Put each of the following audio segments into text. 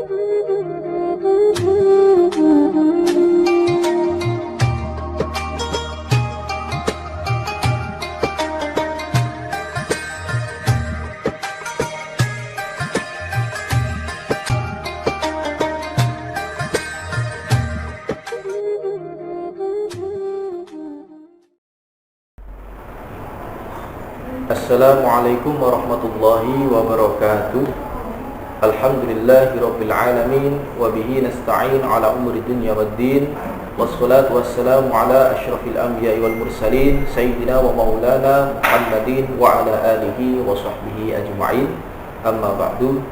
Assalamualaikum warahmatullahi wabarakatuh. Alhamdulillahirabbil alamin wa bihi nasta'in ala umuri dunya waddin. Wassalatu wassalamu ala asyrafil anbiya'i wal mursalin sayyidina wa maulana Muhammadin wa ala alihi wa sahbihi ajma'in. Amma ba'du.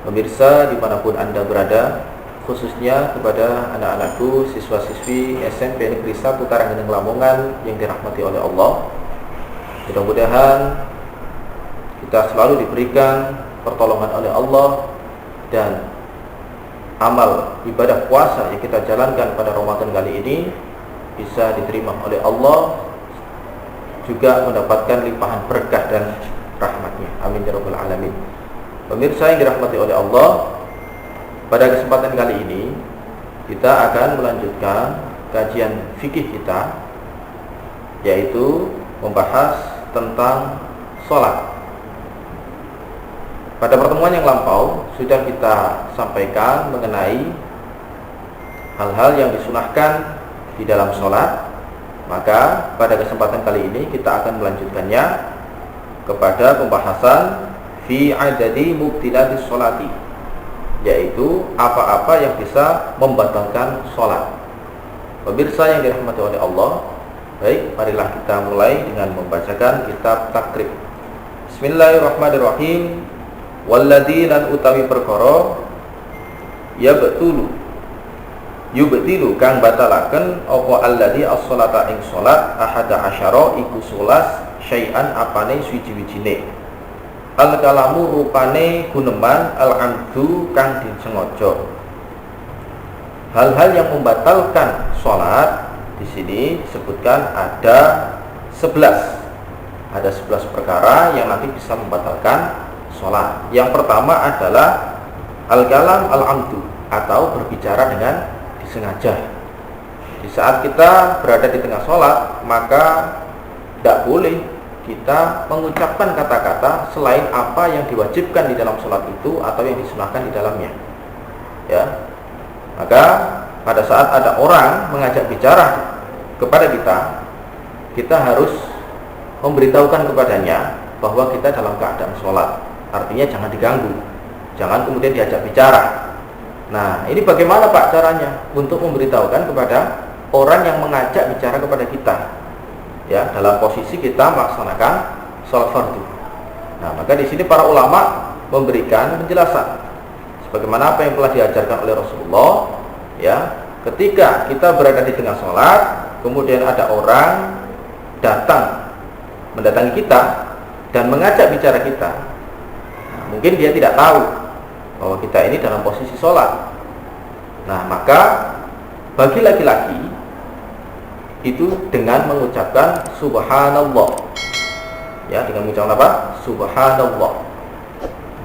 Pemirsa dimanapun Anda berada, khususnya kepada anak-anakku, siswa-siswi SMP Negeri 1 Karanggeneng Lamongan yang dirahmati oleh Allah. Mudah-mudahan kita selalu diberikan pertolongan oleh Allah dan amal ibadah puasa yang kita jalankan pada Ramadan kali ini bisa diterima oleh Allah, juga mendapatkan limpahan berkah dan rahmatnya. Amin ya rabbal alamin. Pemirsa yang dirahmati oleh Allah, pada kesempatan kali ini kita akan melanjutkan kajian fikih kita, yaitu membahas tentang sholat. Pada pertemuan yang lampau sudah kita sampaikan mengenai hal-hal yang disunahkan di dalam sholat. Maka pada kesempatan kali ini kita akan melanjutkannya kepada pembahasan fi adadi mubtilatis sholati, yaitu apa-apa yang bisa membatalkan sholat. Pemirsa yang dirahmati oleh Allah, baik, marilah kita mulai dengan membacakan kitab takrib. Bismillahirrahmanirrahim. Walladzina utawi perkara yubtilu kang batalaken apa alladzi as-sholata ing salat ahada asyara iku 11 syai'an apane suci-wijine. Al kalamu rupane guneman al amdu kang disengaja. Hal-hal yang membatalkan salat di sini disebutkan ada 11. Ada 11 perkara yang nanti bisa membatalkan sholat. Yang pertama adalah al-kalam al-amdu, atau berbicara dengan disengaja. Di saat kita berada di tengah sholat, maka tidak boleh kita mengucapkan kata-kata selain apa yang diwajibkan di dalam sholat itu atau yang disunahkan di dalamnya. Ya, maka pada saat ada orang mengajak bicara kepada kita harus memberitahukan kepadanya bahwa kita dalam keadaan sholat. Artinya jangan diganggu, jangan kemudian diajak bicara. Nah, ini bagaimana Pak caranya untuk memberitahukan kepada orang yang mengajak bicara kepada kita, ya, dalam posisi kita melaksanakan sholat fardu. Nah, maka di sini para ulama memberikan penjelasan sebagaimana apa yang telah diajarkan oleh Rasulullah, ya. Ketika kita berada di tengah sholat, kemudian ada orang mendatangi kita dan mengajak bicara kita. Nah, mungkin dia tidak tahu bahwa kita ini dalam posisi sholat. Nah, maka bagi laki-laki itu dengan mengucapkan subhanallah, ya, dengan mengucapkan apa? Subhanallah.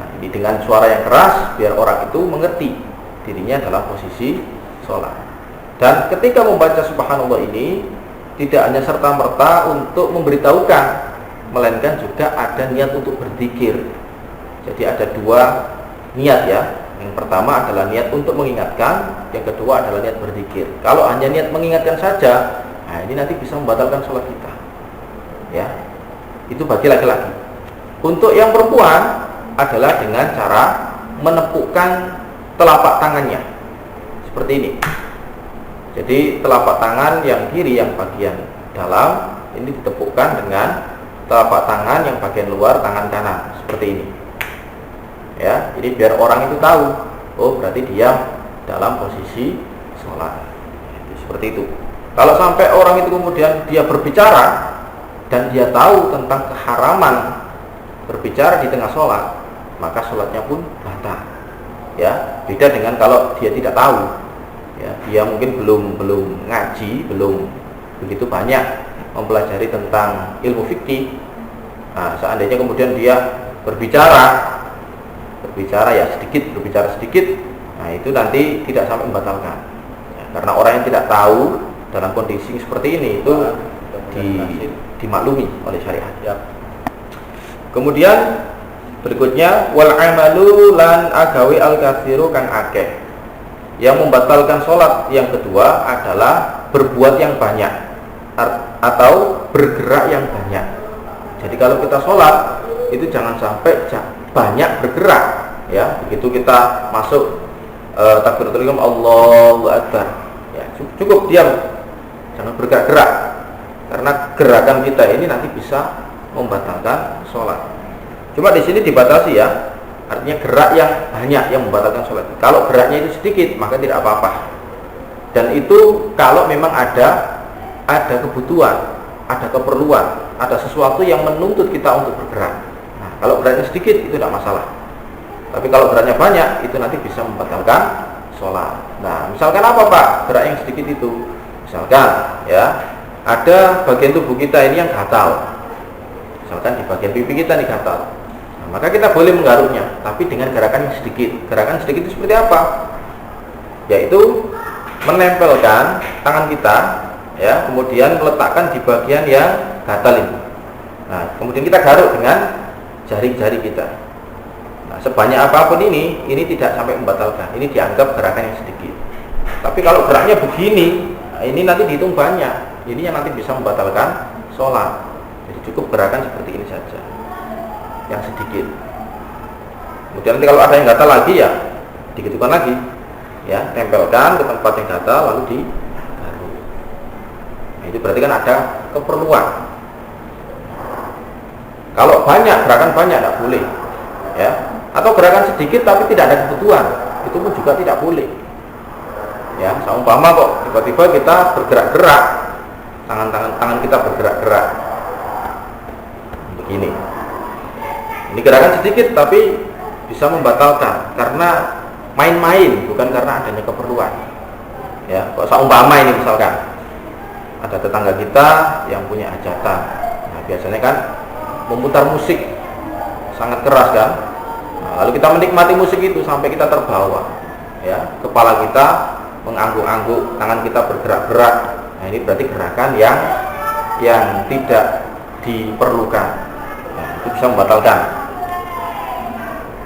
Nah, ini dengan suara yang keras biar orang itu mengerti dirinya dalam posisi sholat. Dan ketika membaca subhanallah ini tidak hanya serta-merta untuk memberitahukan, melainkan juga ada niat untuk berzikir. Jadi ada dua niat, ya. Yang pertama adalah niat untuk mengingatkan, yang kedua adalah niat berzikir. Kalau hanya niat mengingatkan saja, nah ini nanti bisa membatalkan sholat kita, ya. Itu bagi laki-laki. Untuk yang perempuan adalah dengan cara menepukkan telapak tangannya seperti ini. Jadi telapak tangan yang kiri yang bagian dalam ini ditepukkan dengan telapak tangan yang bagian luar tangan kanan seperti ini. Ya, jadi biar orang itu tahu, oh berarti dia dalam posisi sholat. Seperti itu. Kalau sampai orang itu kemudian dia berbicara dan dia tahu tentang keharaman berbicara di tengah sholat, maka sholatnya pun batal. Ya, beda dengan kalau dia tidak tahu. Ya, dia mungkin belum ngaji, belum begitu banyak mempelajari tentang ilmu fikih. Nah, seandainya kemudian dia berbicara berbicara ya sedikit, berbicara sedikit, nah itu nanti tidak sampai membatalkan. Ya, karena orang yang tidak tahu dalam kondisi seperti ini itu dimaklumi oleh syariat. Ya. Kemudian berikutnya wal amalu lan agawi al katsiru kang akeh. Yang membatalkan sholat yang kedua adalah berbuat yang banyak atau bergerak yang banyak. Jadi kalau kita sholat itu jangan sampai banyak bergerak, ya. Begitu kita masuk takbiratul ihram Allahu Akbar, ya, cukup diam, jangan bergerak-gerak, karena gerakan kita ini nanti bisa membatalkan sholat. Cuma di sini dibatasi, ya, artinya gerak yang banyak yang membatalkan sholat. Kalau geraknya itu sedikit maka tidak apa-apa. Dan itu kalau memang ada kebutuhan, ada keperluan, ada sesuatu yang menuntut kita untuk bergerak. Nah, kalau geraknya sedikit itu tidak masalah. Tapi kalau geraknya banyak itu nanti bisa membatalkan sholat. Nah, misalkan apa Pak gerak yang sedikit itu? Misalkan ya ada bagian tubuh kita ini yang gatal. Misalkan di bagian pipi kita ini gatal. Nah, maka kita boleh menggaruknya, tapi dengan gerakan yang sedikit. Gerakan sedikit itu seperti apa? Yaitu menempelkan tangan kita, ya, kemudian meletakkan di bagian yang gatal ini. Nah, kemudian kita garuk dengan jari-jari kita. Nah, sebanyak apapun ini tidak sampai membatalkan. Ini dianggap gerakan yang sedikit. Tapi kalau geraknya begini, nah, ini nanti dihitung banyak. Ini yang nanti bisa membatalkan sholat. Jadi cukup gerakan seperti ini saja, yang sedikit. Kemudian nanti kalau ada yang gatal lagi, ya digitukan lagi, ya, tempelkan ke tempat yang gatal lalu digaruk. Nah, itu berarti kan ada keperluan. Kalau banyak, gerakan banyak tidak boleh, ya. Atau gerakan sedikit tapi tidak ada kebutuhan, itu pun juga tidak boleh. Ya, seumpama kok tiba-tiba kita bergerak-gerak, tangan kita bergerak-gerak begini. Ini gerakan sedikit tapi bisa membatalkan karena main-main, bukan karena adanya keperluan. Ya, kok seumpama ini misalkan ada tetangga kita yang punya hajatan. Nah, biasanya kan memutar musik sangat keras kan. Nah, lalu kita menikmati musik itu sampai kita terbawa, ya, kepala kita mengangguk-angguk, tangan kita bergerak-gerak. Nah, ini berarti gerakan yang tidak diperlukan. Nah, itu bisa membatalkan.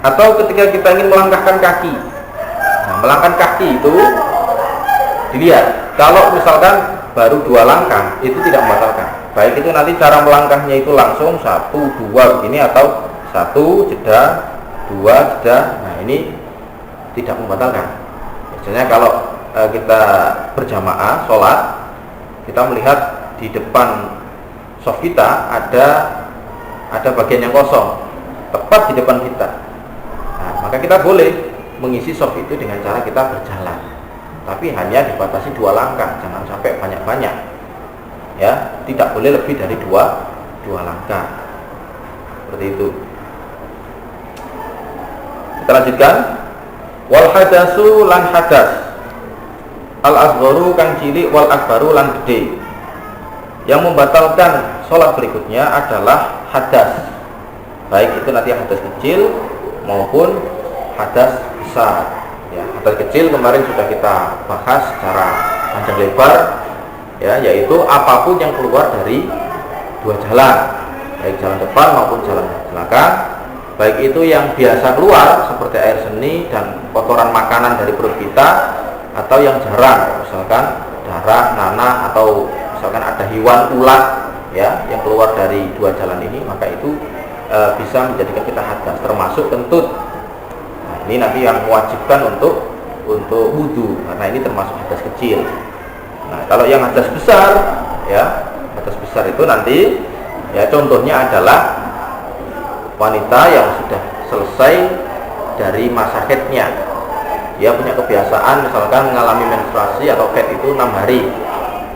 Atau ketika kita ingin melangkahkan kaki. Nah, melangkahkan kaki itu dilihat. Kalau misalkan baru 2 langkah itu tidak membatalkan. Baik itu nanti cara melangkahnya itu langsung 1, 2 begini atau 1 jeda, 2 jeda. Nah, ini tidak membatalkan. Biasanya kalau kita berjamaah sholat, kita melihat di depan shaf kita ada bagian yang kosong tepat di depan kita. Nah, maka kita boleh mengisi shaf itu dengan cara kita berjalan, tapi hanya dibatasi 2 langkah, jangan sampai banyak-banyak, ya, tidak boleh lebih dari 2 langkah, seperti itu. Kita lanjutkan. Wal hadasu lan hadas al asgharu kang cilik wal akbaru lan gede. Yang membatalkan sholat berikutnya adalah hadas, baik itu nanti hadas kecil maupun hadas besar. Ya, hadas kecil kemarin sudah kita bahas secara panjang lebar, ya, yaitu apapun yang keluar dari 2 jalan, baik jalan depan maupun jalan belakang, baik itu yang biasa keluar seperti air seni dan kotoran makanan dari perut kita, atau yang jarang, misalkan darah, nanah, atau misalkan ada hewan ulat, ya, yang keluar dari 2 jalan ini, maka itu bisa menjadikan kita hadas, termasuk kentut. Nah, ini nanti yang mewajibkan untuk wudu, karena ini termasuk hadas kecil. Nah, kalau yang hadas besar, ya, hadas besar itu nanti, ya, contohnya adalah wanita yang sudah selesai dari masa haidnya. Dia punya kebiasaan misalkan mengalami menstruasi atau haid itu 6 hari.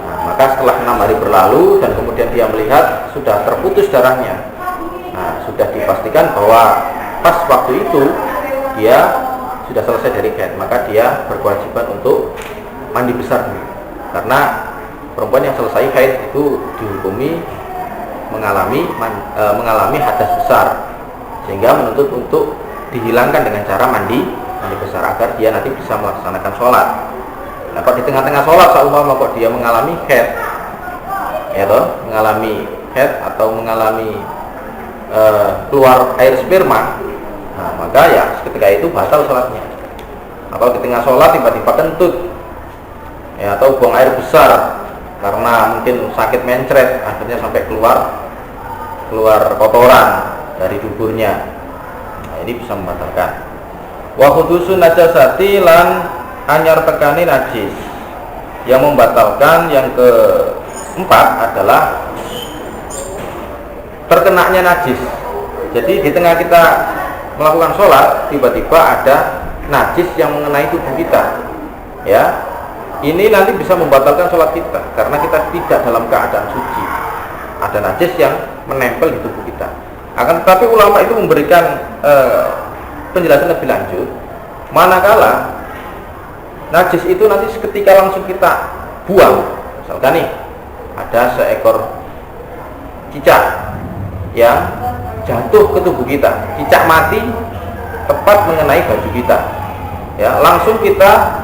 Nah, maka setelah 6 hari berlalu dan kemudian dia melihat sudah terputus darahnya, nah, sudah dipastikan bahwa pas waktu itu dia sudah selesai dari haid, maka dia berkewajiban untuk mandi besar dulu. Karena perempuan yang selesai haid itu dihukumi mengalami hadas besar, sehingga menuntut untuk dihilangkan dengan cara mandi besar agar dia nanti bisa melaksanakan sholat. Nah, kalau di tengah-tengah sholat seumpama kok dia mengalami haid, ya toh, mengalami haid atau mengalami keluar air sperma, nah, maka ya ketika itu batal sholatnya. Atau di tengah sholat tiba-tiba kentut, ya, atau buang air besar karena mungkin sakit mencret, akhirnya sampai keluar kotoran dari duburnya. Nah, ini bisa membatalkan. Wa hudusun najasati lan anyar tekani najis. Yang membatalkan yang keempat adalah terkenanya najis. Jadi di tengah kita melakukan sholat, tiba-tiba ada najis yang mengenai tubuh kita, ya, ini nanti bisa membatalkan sholat kita karena kita tidak dalam keadaan suci. Ada najis yang menempel di tubuh kita. Akan tetapi ulama itu memberikan penjelasan lebih lanjut, manakala najis itu nanti ketika langsung kita buang, misalkan nih ada seekor cicak yang jatuh ke tubuh kita, cicak mati tepat mengenai baju kita, ya, langsung kita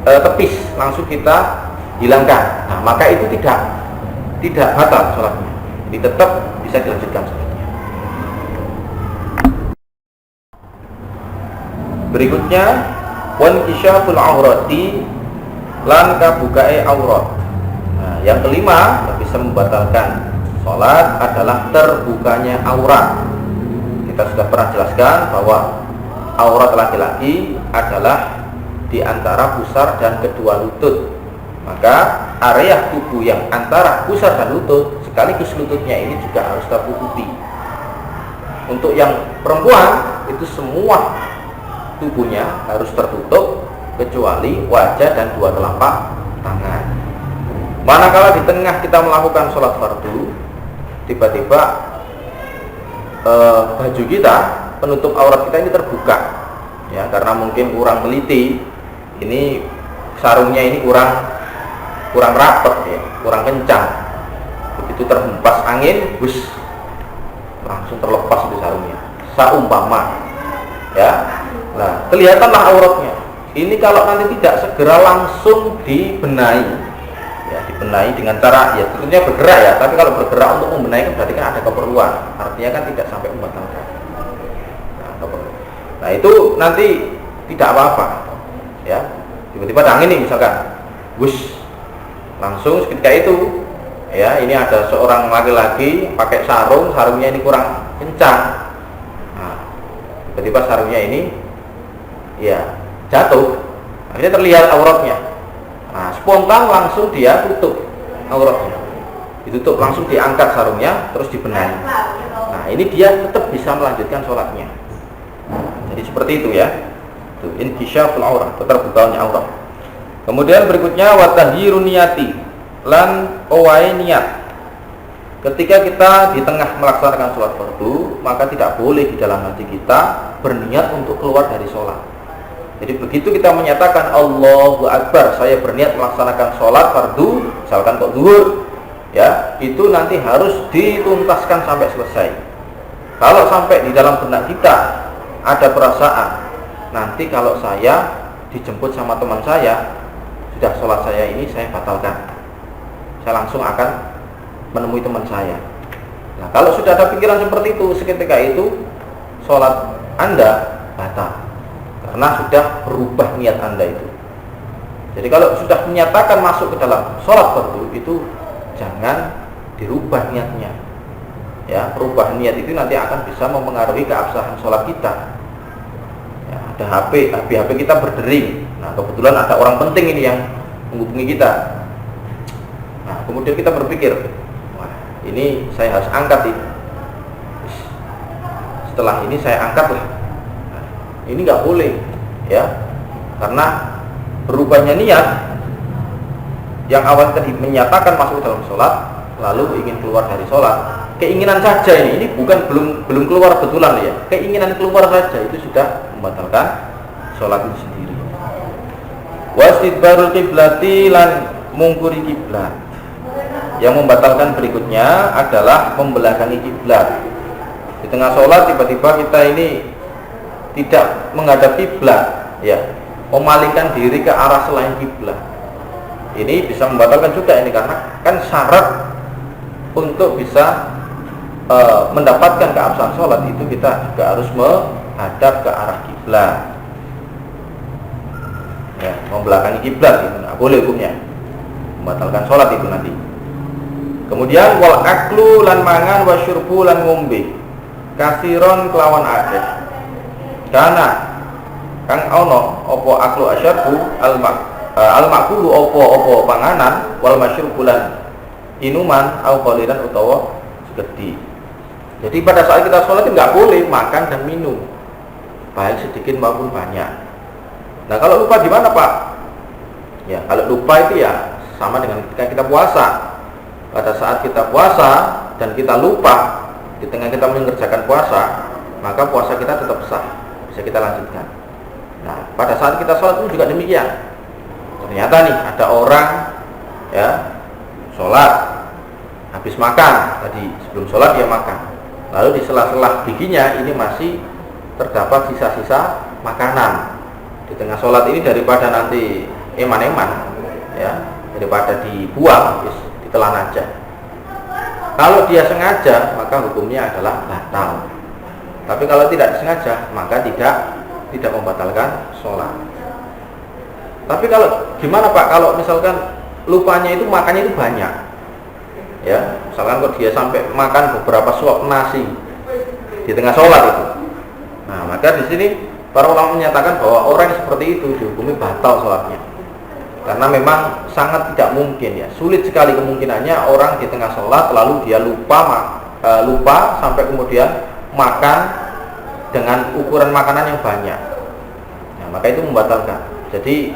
tepis, langsung kita hilangkan. Nah, maka itu tidak batal sholatnya, jadi tetap bisa dilanjutkan sholatnya. Berikutnya, wan kisyaful aurati lan kabukae aurat. Nah, yang kelima yang bisa membatalkan sholat adalah terbukanya aurat. Kita sudah pernah jelaskan bahwa aurat laki-laki adalah di antara pusar dan kedua lutut. Maka area tubuh yang antara pusar dan lutut sekaligus lututnya ini juga harus tertutupi. Untuk yang perempuan itu semua tubuhnya harus tertutup kecuali wajah dan dua telapak tangan. Manakala di tengah kita melakukan sholat fardu, tiba-tiba baju kita, penutup aurat kita ini terbuka, ya, karena mungkin kurang teliti, ini sarungnya ini kurang rapat, ya, kurang kencang. Begitu terhempas angin, bus, langsung terlepas itu sarungnya. Saumpama, ya. Nah, kelihatanlah auratnya. Ini kalau nanti tidak segera langsung dibenahi, ya, dibenahi dengan cara, ya, tentunya bergerak, ya. Tapi kalau bergerak untuk membenahi kan berarti kan ada keperluan. Artinya kan tidak sampai membatalkan. Nah, itu nanti tidak apa-apa, ya. Tiba-tiba ada angin nih misalkan, bus, langsung ketika itu, ya, ini ada seorang laki-laki pakai sarungnya ini kurang kencang. Nah, tiba-tiba sarungnya ini, ya, jatuh, akhirnya terlihat auratnya. Nah, spontan langsung dia tutup auratnya, ditutup, langsung diangkat sarungnya terus dibenahi. Nah, ini dia tetap bisa melanjutkan sholatnya. Jadi seperti itu, ya, itu inkisyaful aurat, terbukaannya aurat. Kemudian berikutnya watahhirun niyati lan owai niat. Ketika kita di tengah melaksanakan sholat fardu, maka tidak boleh di dalam hati kita berniat untuk keluar dari sholat. Jadi begitu kita menyatakan Allahu Akbar, saya berniat melaksanakan sholat fardu, misalkan kok zuhur, ya, itu nanti harus dituntaskan sampai selesai. Kalau sampai di dalam benak kita ada perasaan, nanti kalau saya dijemput sama teman saya, sudah sholat saya ini saya batalkan, saya langsung akan menemui teman saya. Nah, kalau sudah ada pikiran seperti itu, seketika itu sholat Anda batal, karena sudah berubah niat Anda itu. Jadi kalau sudah menyatakan masuk ke dalam sholat fardu, itu jangan dirubah niatnya, ya. Perubah niat itu nanti akan bisa mempengaruhi keabsahan sholat kita, ya. Ada HP kita berdering. Nah, kebetulan ada orang penting ini yang menghubungi kita. Nah, kemudian kita berpikir, wah, ini saya harus angkat ini. Setelah ini saya angkatlah. Nah, ini nggak boleh, ya, karena berubahnya niat yang awal tadi menyatakan masuk dalam sholat, lalu ingin keluar dari sholat. Keinginan saja ini belum keluar betulan, ya. Keinginan keluar saja itu sudah membatalkan sholat itu sendiri. Wastidbarul kiblati lan mungkuri kiblat. Yang membatalkan berikutnya adalah membelakangi kiblat. Di tengah sholat tiba-tiba kita ini tidak menghadap kiblat, ya, memalingkan diri ke arah selain kiblat. Ini bisa membatalkan juga ini, karena kan syarat untuk bisa mendapatkan keabsahan sholat itu kita juga harus menghadap ke arah kiblat, ya, membelakangi kiblat itu nggak boleh hukumnya, membatalkan sholat itu nanti. Kemudian wal aklu lan mangan wa syurbu lan ngombe kasiron kelawan akeh. Karena kang ono opo aklu asyarbu al makulu opo panganan wal masyurbu lan inuman au qalilan utawa segedi. Jadi pada saat kita sholat itu nggak boleh makan dan minum, baik sedikit maupun banyak. Nah kalau lupa gimana Pak? Ya kalau lupa itu ya sama dengan ketika kita puasa. Pada saat kita puasa dan kita lupa di tengah kita mengerjakan puasa, maka puasa kita tetap sah, bisa kita lanjutkan. Nah pada saat kita sholat itu juga demikian. Ternyata nih ada orang ya sholat habis makan tadi, sebelum sholat dia makan, lalu di sela-sela giginya ini masih terdapat sisa-sisa makanan. Di tengah sholat ini daripada nanti eman-eman ya, daripada dibuang, ditelan aja. Kalau dia sengaja maka hukumnya adalah batal. Tapi kalau tidak disengaja maka tidak membatalkan sholat. Tapi kalau gimana Pak? Kalau misalkan lupanya itu makannya itu banyak, ya, misalkan kalau dia sampai makan beberapa suap nasi di tengah sholat itu, nah maka di sini para ulama menyatakan bahwa orang yang seperti itu dihukumi batal sholatnya, karena memang sangat tidak mungkin ya, sulit sekali kemungkinannya orang di tengah sholat lalu dia lupa sampai kemudian makan dengan ukuran makanan yang banyak. Nah, maka itu membatalkan. Jadi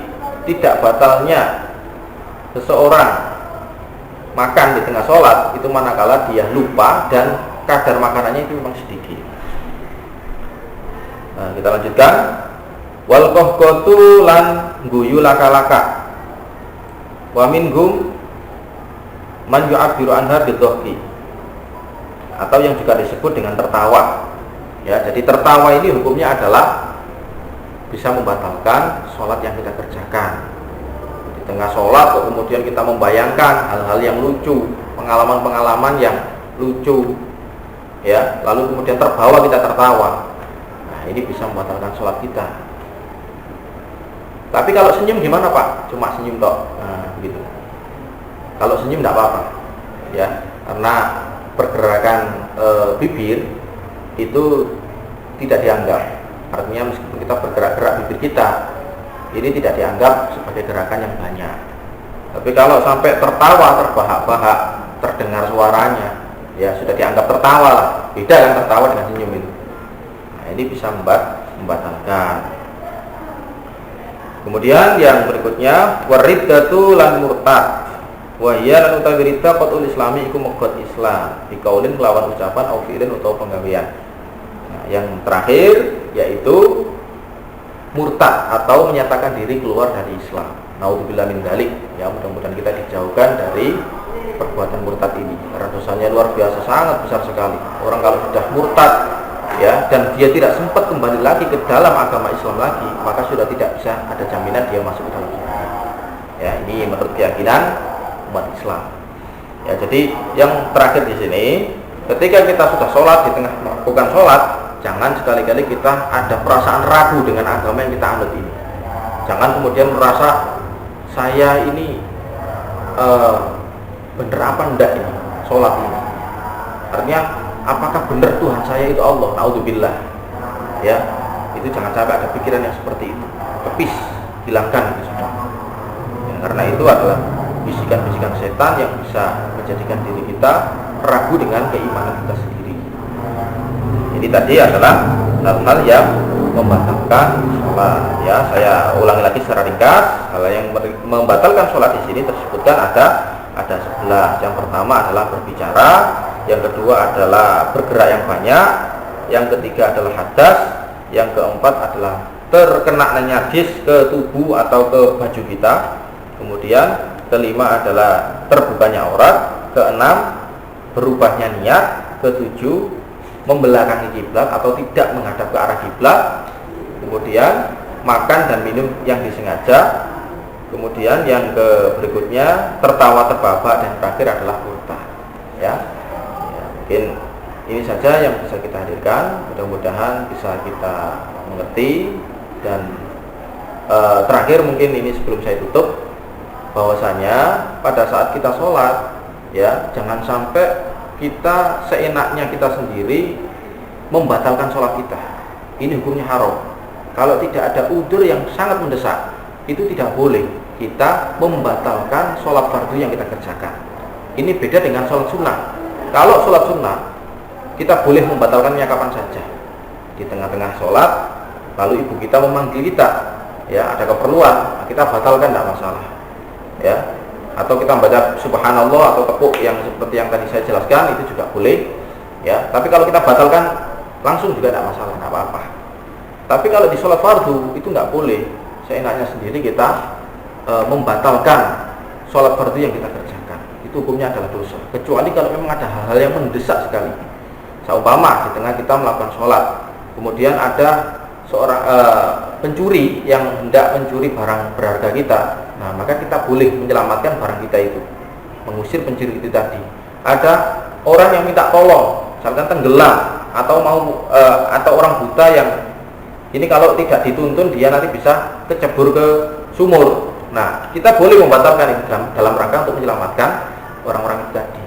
tidak batalnya seseorang makan di tengah sholat itu manakala dia lupa dan kadar makanannya itu memang sedikit. Nah, kita lanjutkan. Wal kohkotu lan guyu laka-laka. Wa minhum man yu'abbiru anha bidhahki. Atau yang juga disebut dengan tertawa. Ya, jadi tertawa ini hukumnya adalah bisa membatalkan sholat yang kita kerjakan. Di tengah sholat kemudian kita membayangkan hal-hal yang lucu, pengalaman-pengalaman yang lucu, ya, lalu kemudian terbawa kita tertawa. Nah, ini bisa membatalkan sholat kita. Tapi kalau senyum gimana Pak? Cuma senyum toh, nah, begitu. Kalau senyum tidak apa-apa, ya, karena pergerakan bibir itu tidak dianggap. Artinya meskipun kita bergerak-gerak bibir kita, ini tidak dianggap sebagai gerakan yang banyak. Tapi kalau sampai tertawa, terbahak-bahak, terdengar suaranya, ya sudah dianggap tertawa lah. Beda kan tertawa dengan senyum itu. Nah, ini bisa membatalkan. Kemudian yang berikutnya, wariddatu lan murtad. Wa hiya lan utawi ridda qatul islami iku megot Islam, dikaulin kelawan ucapan au fi'lin utawa penggawean. Yang terakhir yaitu murtad atau menyatakan diri keluar dari Islam. Naudzubillah min dzalik. Ya, mudah-mudahan kita dijauhkan dari perbuatan murtad ini. Karena dosanya luar biasa, sangat besar sekali. Orang kalau sudah murtad ya dan dia tidak sempat kembali lagi ke dalam agama Islam lagi, maka sudah tidak bisa ada jaminan dia masuk ke dalam surga. Ya, ini menurut keyakinan umat Islam. Ya, jadi yang terakhir di sini, ketika kita sudah sholat, di tengah melakukan sholat, jangan sekali-kali kita ada perasaan ragu dengan agama yang kita anut ini. Jangan kemudian merasa saya ini bener apa enggak ini sholat ini. Artinya apakah benar Tuhan saya itu Allah? Naudzubillah. Ya, itu jangan sampai ada pikiran yang seperti itu. Kepis, hilangkan itu sudah. Ya, karena itu adalah bisikan-bisikan setan yang bisa menjadikan diri kita ragu dengan keimanan kita sendiri. Ini tadi adalah hal-hal yang membatalkan sholat. Ya, saya ulangi lagi secara ringkas. Hal yang membatalkan sholat di sini tersebutkan ada 11. Yang pertama adalah berbicara, yang kedua adalah bergerak yang banyak, yang ketiga adalah hadas, yang keempat adalah terkena najis ke tubuh atau ke baju kita, kemudian kelima adalah terbukanya aurat, keenam berubahnya niat, ketujuh membelakangi kiblat atau tidak menghadap ke arah kiblat, kemudian makan dan minum yang disengaja, kemudian yang berikutnya tertawa terbahak, dan terakhir adalah murtad. Ya, mungkin ini saja yang bisa kita hadirkan. Mudah-mudahan bisa kita mengerti. Dan terakhir mungkin ini sebelum saya tutup, bahwasanya pada saat kita sholat, ya, jangan sampai kita seenaknya kita sendiri membatalkan sholat kita. Ini hukumnya haram. Kalau tidak ada udzur yang sangat mendesak, itu tidak boleh kita membatalkan sholat fardu yang kita kerjakan. Ini beda dengan sholat sunnah. Kalau sholat sunnah, kita boleh membatalkannya kapan saja. Di tengah-tengah sholat, lalu ibu kita memanggil kita, ya, ada keperluan, kita batalkan, tidak masalah. Ya, atau kita baca subhanallah atau tepuk yang seperti yang tadi saya jelaskan, itu juga boleh. Ya, tapi kalau kita batalkan langsung juga tidak masalah, tidak apa-apa. Tapi kalau di sholat fardu itu nggak boleh. Seenaknya sendiri kita membatalkan sholat fardu yang kita kerjakan. Itu hukumnya adalah dosa. Kecuali kalau memang ada hal-hal yang mendesak sekali. Seumpama di tengah kita melakukan sholat, kemudian ada seorang pencuri yang hendak mencuri barang berharga kita, nah maka kita boleh menyelamatkan barang kita itu, mengusir pencuri itu tadi. Ada orang yang minta tolong, misalkan tenggelam atau orang buta yang ini kalau tidak dituntun dia nanti bisa kecebur ke sumur. Nah, kita boleh membatalkan ini dalam rangka untuk menyelamatkan orang-orang itu tadi.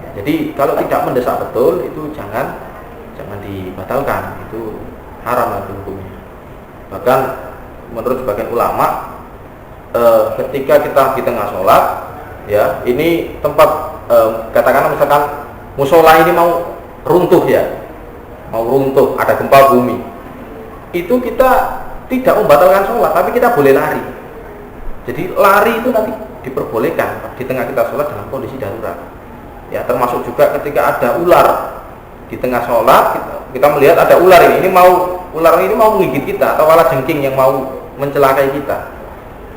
Ya, jadi kalau tidak mendesak betul itu jangan dibatalkan, itu haram itu hukumnya. Bahkan menurut sebagian ulama, ketika kita di tengah sholat, ya, ini tempat katakanlah misalkan musola ini mau runtuh, ya, mau runtuh, ada gempa bumi, itu kita tidak membatalkan sholat, tapi kita boleh lari. Jadi lari itu nanti diperbolehkan di tengah kita sholat dalam kondisi darurat. Ya, termasuk juga ketika ada ular di tengah sholat, kita melihat ada ular ini ular ini mau menggigit kita, atau kalajengking yang mau mencelakai kita.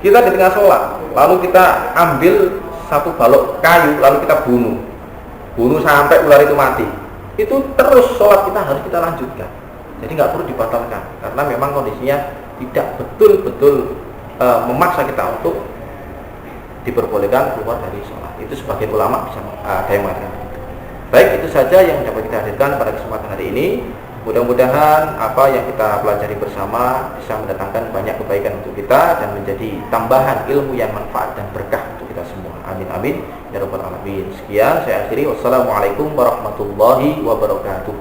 Kita di tengah sholat, lalu kita ambil satu balok kayu, lalu kita bunuh sampai ular itu mati. Itu terus sholat kita harus kita lanjutkan. Jadi nggak perlu dibatalkan, karena memang kondisinya tidak betul-betul memaksa kita untuk diperbolehkan keluar dari sholat. Itu sebagian ulama bisa ada yang mengatakan begitu. Baik, itu saja yang dapat kita hadirkan pada kesempatan hari ini. Mudah-mudahan apa yang kita pelajari bersama bisa mendatangkan banyak kebaikan untuk kita dan menjadi tambahan ilmu yang manfaat dan berkah untuk kita semua. Amin amin ya rabbal alamin. Sekian saya akhiri. Wassalamualaikum warahmatullahi wabarakatuh.